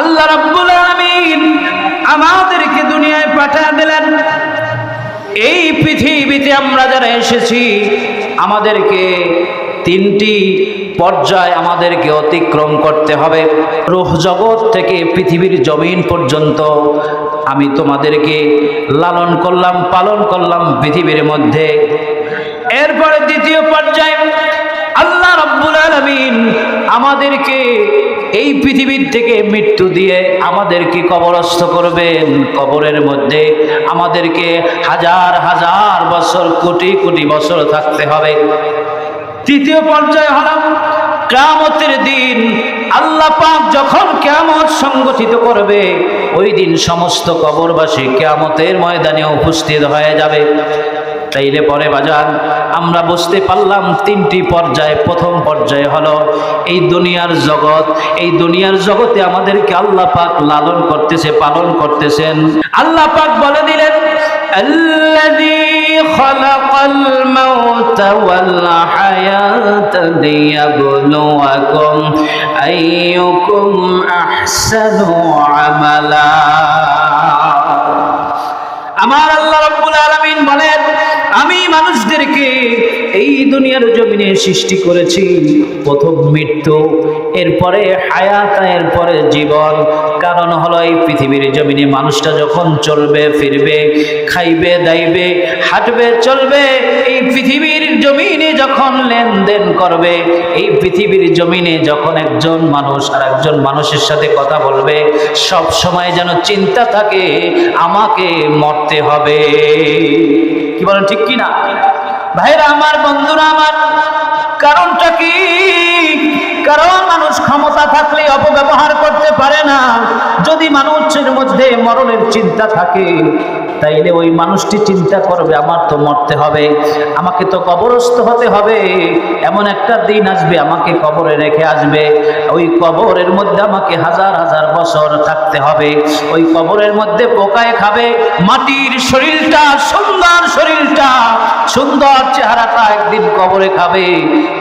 আল্লাহ রাব্বুল আলামিন আমাদেরকে দুনিয়ায় পাঠিয়ে দিলেন। এই পৃথিবীতে আমরা যারা এসেছি আমাদেরকে তিনটি পর্যায় আমাদেরকে অতিক্রম করতে হবে। রূহ জগৎ থেকে পৃথিবীর জমিন পর্যন্ত আমি তোমাদেরকে লালন করলাম, পালন করলাম পৃথিবীর মধ্যে। এরপরে দ্বিতীয় পর্যায়ে আল্লাহ রাব্বুল আলামিন আমাদেরকে এই পৃথিবীর থেকে মৃত্যু দিয়ে আমাদেরকে কবরস্থ করবেন। কবরের মধ্যে আমাদেরকে হাজার হাজার বছর, কোটি কোটি বছর থাকতে হবে। তৃতীয় পর্যায়ে হলো কিয়ামতের দিন। আল্লাহ পাক যখন কিয়ামত সংগঠিত করবে, ওই দিন সমস্ত কবরবাসী কিয়ামতের ময়দানে উপস্থিত হয়ে যাবে। তাইলে পরে বাজান আমরা বুঝতে পারলাম তিনটি পর্যায়ে। প্রথম পর্যায়ে হলো এই দুনিয়ার জগৎ। এই দুনিয়ার জগতে আমাদেরকে আল্লাহ পাক লালন করতেছে, পালন করতেছেন। আল্লাহ পাক বলে দিলেন, আল্লাযী খালাকাল মাউতা ওয়াল হায়াতা লিয়াবলুয়াকুম আইয়ুকুম আহসানু আমালা। আমার আল্লাহ রাব্বুল আলামিন বলেন, আমি মানুষদেরকে এই দুনিয়ার জমিনে সৃষ্টি করেছি। প্রথম মৃত্যু, এরপরে হায়াত, এরপরে জীবন। কারণ হলো এই পৃথিবীর জমিনে মানুষটা যখন চলবে ফিরবে, খাইবে দাইবে, হাঁটবে চলবে, এই পৃথিবীর জমিনে যখন লেনদেন করবে, এই পৃথিবীর জমিনে যখন একজন মানুষ আর একজন মানুষের সাথে কথা বলবে, সব সময় যেন চিন্তা থাকে আমাকে মরতে হবে। কি বলেন, ঠিক কি না ভাইরা আমার, বন্ধুরা আমার? কারণটা কি? কারণ মানুষ ক্ষমতা থাকলে অপব্যবহার করতে পারে না। যদি মানুষের মধ্যে মরণের চিন্তা থাকে, তাইলে ওই মানুষটি চিন্তা করবে আমার তো মরতে হবে, আমাকে তো কবরস্থ হতে হবে। এমন একটা দিন আসবে আমাকে কবরে রেখে আসবে, ওই কবরের মধ্যে আমাকে হাজার হাজার বছর থাকতে হবে। ওই কবরের মধ্যে পোকায় খাবে, মাটির শরীরটা, সুন্দর শরীরটা, সুন্দর চেহারাটা একদিন কবরে খাবে।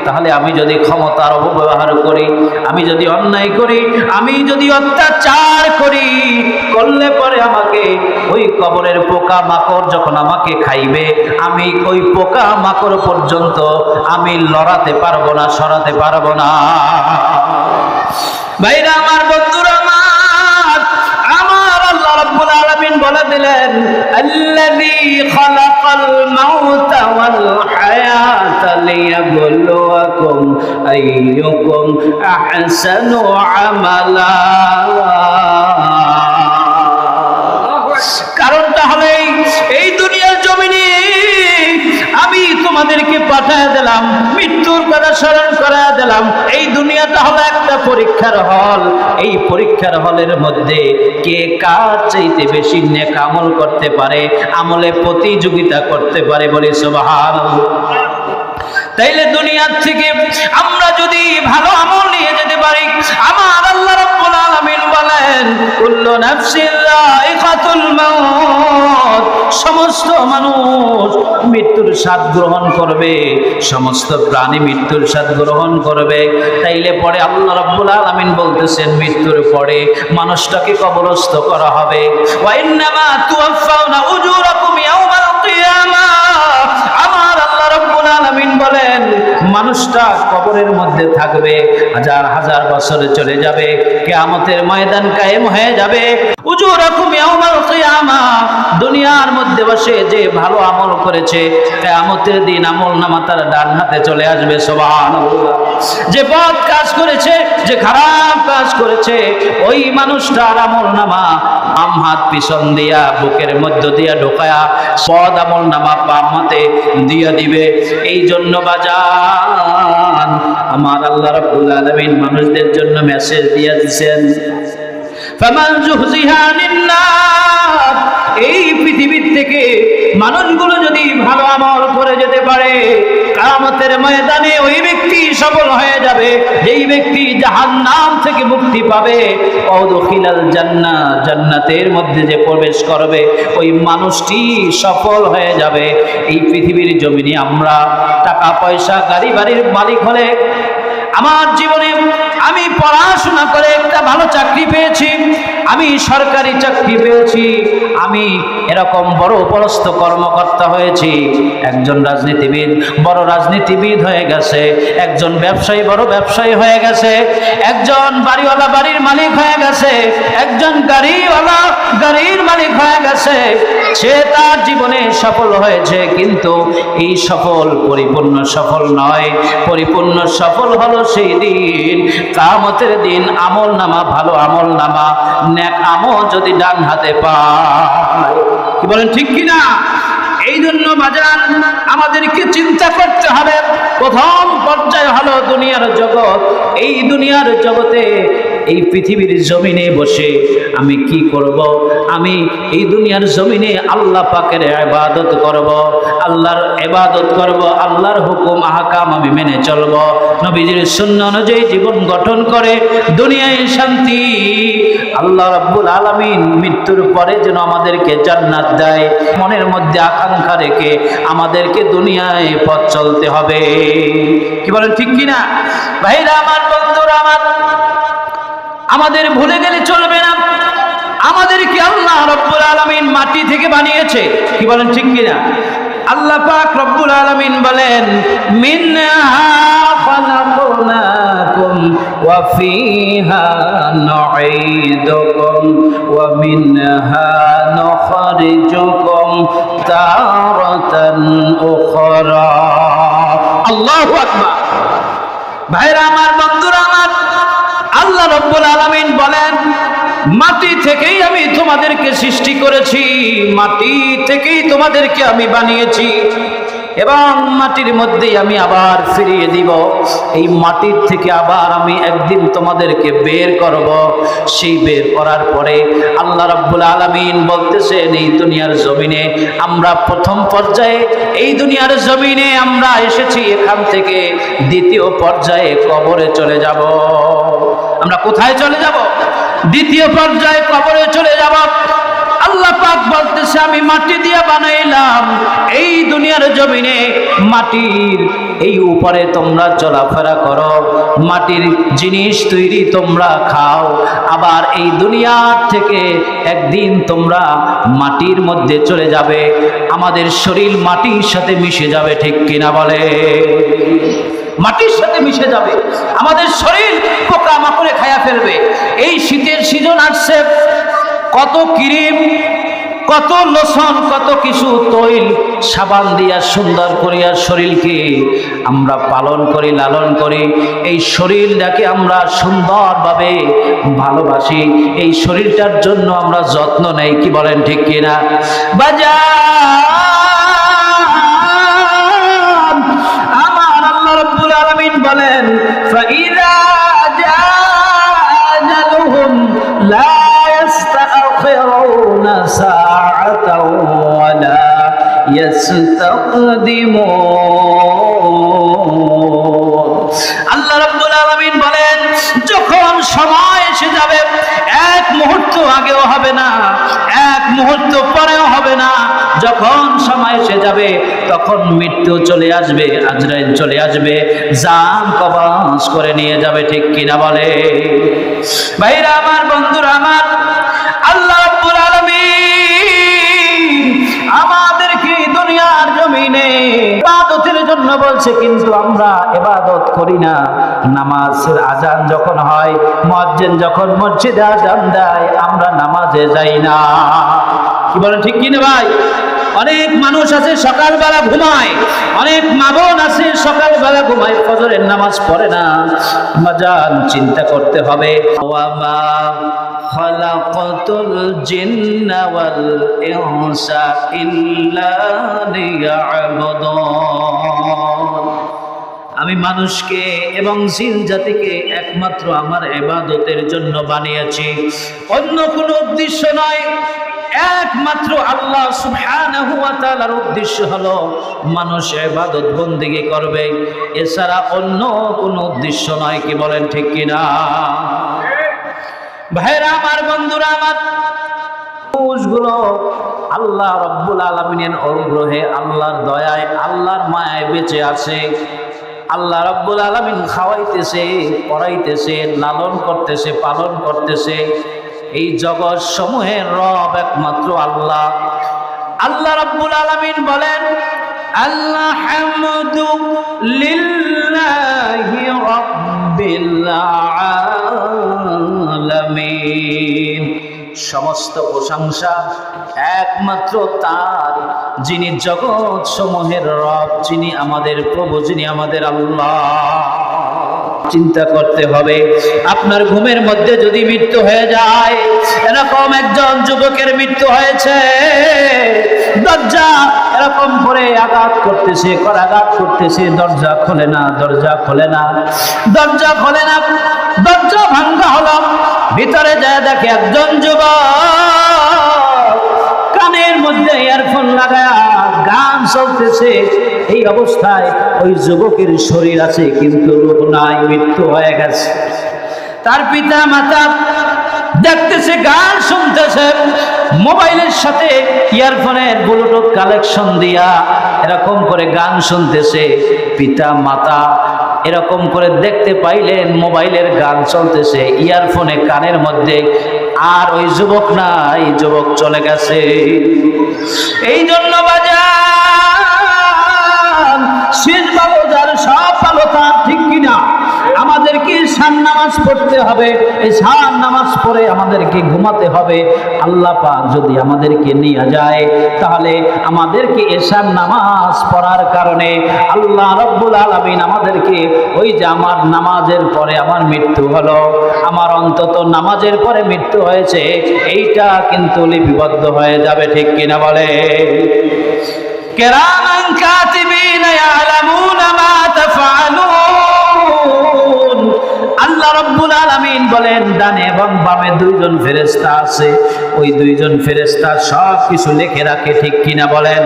তাহলে আমি যদি ক্ষমতার অপব্যবহার করি, আমি যদি অন্যায় করি, আমি যদি অত্যাচার করি, করলে পরে আমাকে ওই কবরের পোকা মাকড় যখন আমাকে খাইবে, আমি ওই পোকা মাকড় পর্যন্ত আমি লড়াতে পারবো না, সরাতে পারবো না। ভাইরা আমার, বন্ধুরা আমার, আমার আল্লাহ রাব্বুল আলামিন বলে দিলেন, আল্লাযী খালাকাল মাউতা ওয়াল হায়াতা লিয়াবলুয়াকুম আইয়ুকুম আহসানু আমালা। কারণটা হলো এই দুনিয়ার জমিনে আমি তোমাদেরকে পাঠিয়ে দিলাম, মৃত্যুর কথা স্মরণ করায় দিলাম। এই দুনিয়াটা হলো একটা পরীক্ষার হল। এই পরীক্ষার হলের মধ্যে কে কার চাইতে বেশি নেক আমল করতে পারে, আমলে প্রতিযোগিতা করতে পারে, বলি সুবহানাল্লাহ। তাইলে দুনিয়ার থেকে আমরা যদি ভালো আমল নিয়ে যেতে পারি, আমার আল্লাহ রাব্বুল আলামিন বলেন, কুল্লু নাফসিন যায়িকাতুল মাউত, সমস্ত মানুষ মৃত্যুর স্বাদ গ্রহণ করবে, সমস্ত প্রাণী মৃত্যুর স্বাদ গ্রহণ করবে। তাইলে পরে আল্লাহ রাব্বুল আলামিন বলতেছেন, মৃত্যুর পরে মানুষটাকে কবরস্থ করা হবে। ওয়া ইন্নামা তুওয়াফাউনা উজুরাকুম ইয়াওমাল কিয়ামাহ। আমার আল্লাহ রাব্বুল আলামিন বলেন, মানুষটা কবরের মধ্যে থাকবে, হাজার হাজার বছরে চলে যাবে, কিয়ামতের ময়দান কায়েম হয়ে যাবে। উজুরাকুম ইয়াওমাল কিয়ামাহ, দুনিয়ার মধ্যে বসে যে ভালো আমল করেছে, কিয়ামতের দিন আমলনামা তার ডান হাতে চলে আসবে। সুবহানাল্লাহ। যে বদ কাজ করেছে, যে খারাপ কাজ করেছে, ওই মানুষটার আমলনামা বাম হাত পিছন দিয়া বুকের মধ্য দিয়া ঢোকায়া বদ আমলনামা বাম হাতে দিয়া দিবে। এই জন্য বাজান আমার আল্লাহ রাব্বুল আলামিন মানুষদের জন্য মেসেজ দিয়ে দিয়েছেন, ফামান যুহজিহা আনিন নার। এই পৃথিবীর থেকে মানুষগুলো যদি ভালো আমল করে যেতে পারে, কিয়ামতের ময়দানে ওই ব্যক্তি সফল হয়ে যাবে। যেই ব্যক্তি জাহান্নাম থেকে মুক্তি পাবে, ওয়াদখিলাল জান্নাহ, জান্নাতের মধ্যে যে প্রবেশ করবে, ওই মানুষটি সফল হয়ে যাবে। এই পৃথিবীর জমিনে আমরা টাকা পয়সা গাড়ি বাড়ির মালিক হলে, আমার জীবনে আমি পড়াশোনা করে একটা ভালো চাকরি পেয়েছি, আমি সরকারি চাকরি পেয়েছি, আমি এরকম বড় পদস্থ কর্মকর্তা হয়েছি, একজন রাজনীতিবিদ বড় রাজনীতিবিদ হয়ে গেছে, একজন ব্যবসায়ী বড় ব্যবসায়ী হয়ে গেছে, একজন বাড়িওয়ালা বাড়ির মালিক হয়ে গেছে, একজন গাড়িওয়ালা গাড়ির মালিক হয়ে গেছে, সে তার জীবনে সফল হয়েছে। কিন্তু এই সফল পরিপূর্ণ সফল নয়। পরিপূর্ণ সফল হলো সেই দিন, কিয়ামতের দিন আমল নামা, ভালো আমল নামা, নেক আমল যদি ডান হাতে পায়। কি বলেন ঠিক কিনা? এই জন্য বাজার আমাদেরকে চিন্তা করতে হবে। প্রথম পর্যায়ে হলো দুনিয়ার জগৎ। এই দুনিয়ার জগতে এই পৃথিবীর জমিনে বসে আমি কি করব? আমি এই দুনিয়ার জমিনে আল্লাহ পাকের ইবাদত করব, আল্লাহর ইবাদত করব, আল্লাহর হুকুম আহকাম আমি মেনে চলব, নবীজির সুন্নাহ অনুযায়ী জীবন গঠন করে দুনিয়ায় শান্তি। আল্লাহ রাব্বুল আলামিন মৃত্যুর পরে যেন আমাদেরকে জান্নাত দেয়, মনের মধ্যে আকাঙ্ক্ষা রেখে আমাদেরকে দুনিয়ায় পথ চলতে হবে। কি বলেন ঠিক কিনা? ভাইরা আমার, বন্ধুরা আমার, আমাদের ভুলে গেলে চলবে না, আমাদেরকে আল্লাহ রাব্বুল আলামিন মাটি থেকে বানিয়েছে। কি বলেন ঠিক কিনা? আল্লাহ পাক রব্বুল আলামিন বলেন, মিনহা খালাকনাকুম ওয়া ফিহা নুঈদুকুম ওয়া মিনহা নুখরিজুকুম তারাতান উখরা। আল্লাহু আকবার। ভাইরা আমার, বন্ধুরা আমার, আল্লাহ রাব্বুল আলামিন বলেন, মাটি থেকেই আমি তোমাদেরকে সৃষ্টি করেছি, মাটি থেকেই তোমাদেরকে আমি বানিয়েছি এবং মাটির মধ্যেই আমি আবার ফিরিয়ে দিব। এই মাটির থেকে আবার আমি একদিন তোমাদেরকে বের করব। সেই বের করার পরে আল্লাহ রাব্বুল আলামিন বলতেছেন, এই দুনিয়ার জমিনে আমরা প্রথম পর্যায়ে, এই দুনিয়ার জমিনে আমরা এসেছি, এখান থেকে দ্বিতীয় পর্যায়ে কবরে চলে যাব। আমরা কোথায় চলে যাব? দ্বিতীয় পর্যায়ে কবরে চলে যাব। আল্লাহ পাক বলতেছে, আমি মাটি দিয়ে বানাইলাম এই দুনিয়ার জমিনে, মাটির এই উপরে তোমরা চলাফেরা করো, মাটির জিনিস তৈরি তোমরা খাও, আবার এই দুনিয়ার থেকে একদিন তোমরা মাটির মধ্যে চলে যাবে, আমাদের শরীর মাটির সাথে মিশে যাবে। ঠিক কিনা বলে? মাটির সাথে মিশে যাবে, আমাদের শরীর পোকা মাকড়ে খায়া ফেলবে। এই শীতের সিজন আসছে, কত ক্রিম, কত লোশন, কত কিছু তৈল সাবান দিয়া সুন্দর করিয়া শরীরকে আমরা পালন করি, লালন করি। এই শরীরটাকে আমরা সুন্দরভাবে ভালোবাসি, এই শরীরটার জন্য আমরা যত্ন নেই। কি বলেন ঠিক কিনা? আমার আল্লাহ রাব্বুল আলামিন বলেন, ফাইযা জাআজালুহুম লা ইস্তাখিরুনা সাআতাও ওয়া লা ইস্তাকদিমুন। আল্লাহ রাব্বুল আলামিন বলেন, যখন সময় এসে যাবে, এক মুহূর্ত আগেও হবে না, এক মুহূর্ত পরেও হবে না। যখন সময় এসে যাবে তখন মৃত্যু চলে আসবে, আজরাইল চলে আসবে, জান কবজ করে নিয়ে যাবে। ঠিক কিনা বলে? ভাইরা আমার, বন্ধুরা আমার, আল্লাহ রাব্বুল আলামিন আমাদেরকে দুনিয়ার জমিনে ইবাদতের জন্য বলছে, কিন্তু আমরা ইবাদত করি না। নামাজের আজান যখন হয়, মুয়াজ্জিন যখন মসজিদে আজান দেয়, আমরা নামাজে যাই না। কি বলেন ঠিক কিনা ভাই? অনেক মানুষ আছে সকালবেলা ঘুমায়, অনেক মা বোন আছে সকালবেলা ঘুমায়, ফজরের নামাজ পড়ে না। বাজান, চিন্তা করতে হবে। ওয়ামা খালাকাতুল জিন্না ওয়াল ইনসা ইল্লা লিয়াবুদুন। আমি মানুষকে এবং জিন জাতিকে একমাত্র আমার ইবাদতের জন্য বানিয়েছি, অন্য কোনো উদ্দেশ্য নয়। একমাত্র আল্লাহ সুবহানাহু ওয়া তাআলার উদ্দেশ্য হলো মানুষ ইবাদত বন্দেগী করবে, এছাড়া অন্য কোনো উদ্দেশ্য নয়। কি বলেন ঠিক কিনা? ভাইরা আমার, বন্ধুরা আমার, মানুষগুলো আল্লাহ রাব্বুল আলামিনের অনুগ্রহে, আল্লাহর দয়ায়, আল্লাহর মায়ায় বেঁচে আছে। আল্লাহ রাব্বুল আলামিন খাওয়াইতেছে, পড়াইতেছে, লালন করতেছে, পালন করতেছে। এই জগৎ সমূহের রব একমাত্র আল্লাহ। আল্লাহ রাব্বুল আলামিন বলেন, আলহামদু লিল্লাহি রাব্বিল আলামিন। সমস্ত প্রশংসা একমাত্র তার, যিনি জগৎ সমূহের রব, যিনি আমাদের প্রভু, যিনি আমাদের আল্লাহ। চিন্তা করতে হবে, আপনার ঘুমের মধ্যে যদি মৃত্যু হয়ে যায়, এরকম একজন যুবকের মৃত্যু হয়েছে, দরজা এরকম করে আঘাত করতেছে, করাঘাত করতেছে, দরজা খোলে না, দরজা খোলে না, দরজা খোলে না, দরজা ভাঙ্গা হলো। ভিতরে যায় দেখে একজন যুবক কানের মধ্যে ইয়ারফোন লাগায়া গান চলতেছে। এই অবস্থায় ওই যুবকের শরীর আছে কিন্তু রূহ নাই, মৃত্যু হয়ে গেছে। তার পিতা মাতা দেখতেছে, গান শুনতেছে, মোবাইলের সাথে ইয়ারফোনের ব্লুটুথ কালেকশন দিয়া এরকম করে গান শুনতেছে। পিতা মাতা এরকম করে দেখতে পাইলেন মোবাইলের গান চলতেছে, ইয়ারফোনে কানের মধ্যে, আর ওই যুবক নাই, যুবক চলে গেছে। এই জন্য বাজার শেষ ভালো যার সব ভালো তার, ঠিক কিনা? আমাদেরকে ঈশান নামাজ পড়তে হবে, ঈশান নামাজ পড়ে আমাদেরকে ঘুমাতে হবে। আল্লাহ পাক যদি আমাদেরকে নিয়ে যায়, তাহলে আমাদেরকে ঈশান নামাজ পড়ার কারণে আল্লাহ রাব্বুল আলামিন আমাদেরকে, ওই যে আমার নামাজের পরে আমার মৃত্যু হলো, আমার অন্তত নামাজের পরে মৃত্যু হয়েছে, এইটা কিন্তু লিপিবদ্ধ হয়ে যাবে, ঠিক কিনা বলে? কিরামান কাতিবিনা ইয়ালামুনা মা তাফআলুন। আল্লাহ রাব্বুল আলামিন বলেন, ডানে এবং বামে দুইজন ফেরেশতা আছে, ওই দুইজন ফেরেশতা সব কিছু লিখে রাখে, ঠিক কিনা বলেন?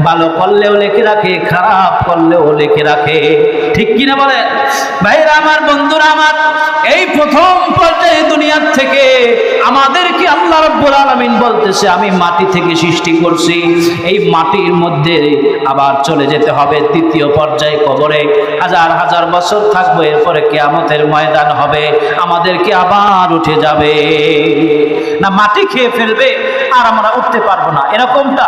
ভালো করলেও লিখে রাখে, খারাপ করলেও লিখে রাখে, ঠিক কিনা বলেন? ভাইরা আমার, বন্ধুরা আমার, এই প্রথম পর্যায়ে দুনিয়ার থেকে আমাদেরকে আল্লাহ রাব্বুল আলামিন বলতেছে, আমি মাটি থেকে সৃষ্টি করছি, এই মাটির মধ্যে আবার চলে যেতে হবে দ্বিতীয় পর্যায়ে কবরে, হাজার হাজার বছর থাকবো, এরপরে কিয়ামতের ময়দান হবে, আমাদেরকে আবার উঠে যাবে। না মাটি খেয়ে ফেলবে আর আমরা উঠতে পারবো না, এরকমটা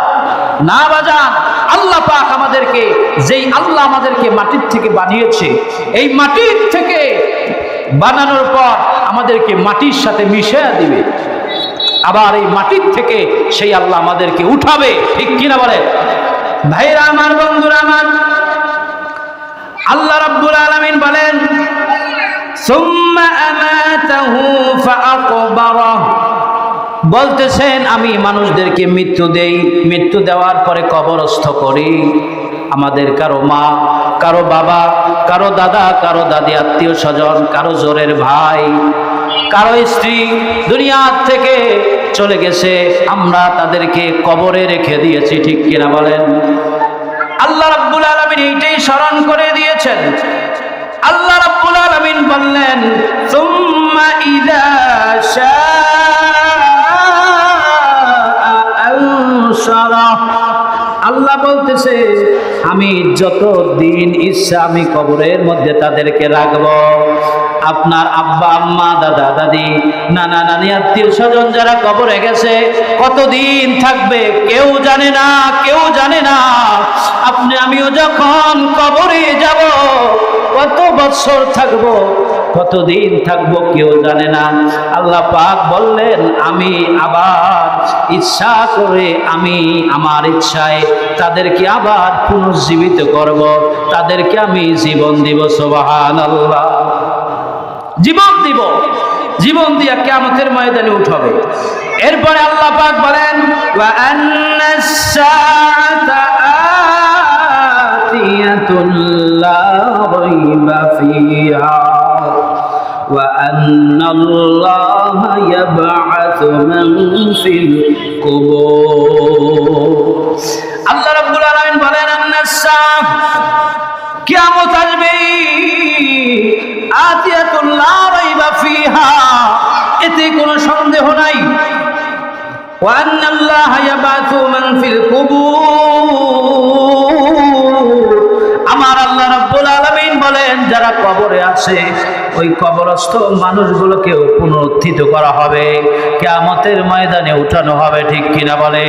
না বাজান। আল্লাহ পাক আমাদেরকে, যেই আল্লাহ আমাদেরকে মাটির থেকে বানিয়েছে, এই মাটির থেকে বানানোর পর আমাদেরকে মাটির সাথে মিশিয়ে দিবে, আবার এই মাটির থেকে সেই আল্লাহ আমাদেরকে উঠাবে, ঠিক কিনা বলে? ভাইরা আমার, বন্ধুরা আমার, আল্লাহ রাব্বুল আলামিন বলেন, সুম্মা আমাতাহু ফাআকবারাহ। বলতেছেন, আমি মানুষদেরকে মৃত্যু দেই, মৃত্যু দেওয়ার পরে কবরস্থ করি। আমাদের কারো মা, কারো বাবা, কারো দাদা, কারো দাদি, আত্মীয় স্বজন, কারো জোরের ভাই, কারো স্ত্রী দুনিয়া থেকে চলে গেছে, আমরা তাদেরকে কবরে রেখে দিয়েছি, ঠিক কিনা বলেন? আল্লাহ রাব্বুল আলামিন এইটাই স্মরণ করে দিয়েছেন। আল্লাহ রাব্বুল আলামিন বললেন, সুম্মা ইযা শাআ আনশারা। আল্লাহ বলতেছে, আমি যত দিন ইচ্ছা আমি কবরের মধ্যে তাদেরকে রাখব। আপনার আব্বা আম্মা, দাদা দাদি, নানা নানি, আত্মীয় স্বজন যারা কবরে গেছে, কতদিন থাকবে কেউ জানে না, কেউ জানে না। আপনি আমিও যখন কবরে যাব, কত বছর থাকবো, কতদিন থাকবো কেউ জানে না। আল্লাহ পাক বললেন, আমি আবার ইচ্ছা করে, আমি আমার ইচ্ছায় তাদেরকে আবার পুনর্জীবিত করব, তাদেরকে আমি জীবন দিব। সুবহানাল্লাহ, জীবন দিব, জীবন দিয়া কিয়ামতের ময়দানে উঠাবে। এরপরে আল্লাহ পাক বলেন, ওয়া আন্নাস সাআতা আতিয়াতুল লা রাইবা ফিহা ওয়া আন্নাল্লাহা ইয়াবআসু মান ফিল কুবুর। আল্লাহ রাব্বুল আলামিন বলেন, আন্নাস সাআ, কিয়ামত আসবে, আতিয়াতুল লা রাইবা ফিহা, এতে কোনো সন্দেহ নাই। ওয়া আন্নাল্লাহা ইয়াবআসু মান ফিল কুবুর। আমার আল্লাহ রাব্বুল আলামিন বলেন, যারা কবরে আছে ওই কবরস্থ মানুষগুলোকেও পুনরুত্থিত করা হবে, কিয়ামতের ময়দানে উঠানো হবে। ঠিক কিনা বলে?